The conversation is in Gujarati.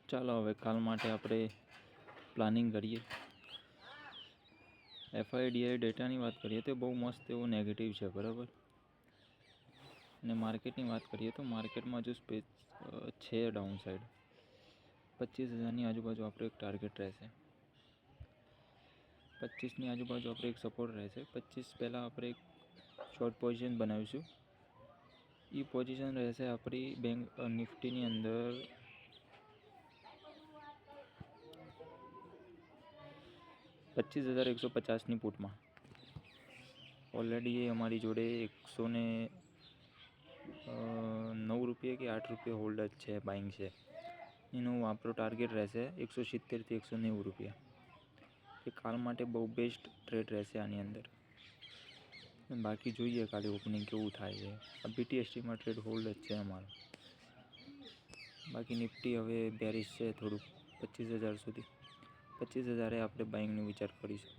ચાલો હવે કાલ માટે આપણે પ્લાનિંગ કરીએ. FIDI ડેટાની વાત કરીએ તો બહુ મસ્ત એવો નેગેટિવ છે, બરાબર. અને માર્કેટની વાત કરીએ તો માર્કેટમાં જો સ્પેસ છે ડાઉન સાઈડ 25,000ની આજુબાજુ આપણો એક ટાર્ગેટ રહેશે. 25ની આજુબાજુ આપણે એક સપોર્ટ રહેશે. 25 પહેલાં આપણે એક શોર્ટ પોઝિશન બનાવીશું. એ પોઝિશન રહેશે આપણી બેંક નિફ્ટીની અંદર 25,150ની પુટમાં. ઓલરેડી એ અમારી જોડે 109 રૂપિયા કે 8 રૂપિયા હોલ્ડ જ છે, બાઇંગ છે. એનું આપણો ટાર્ગેટ રહેશે 170થી 190 રૂપિયા. એ કાલ માટે બહુ બેસ્ટ ટ્રેડ રહેશે આની અંદર. બાકી જોઈએ કાલે ઓપનિંગ કેવું થાય છે. આ BTSTમાં ટ્રેડ હોલ્ડ જ છે અમારો. બાકી નિફ્ટી હવે બેરિશ છે થોડુંક 25,000 સુધી. 25,000 આપણે બાઇંગનો વિચાર કરીશું.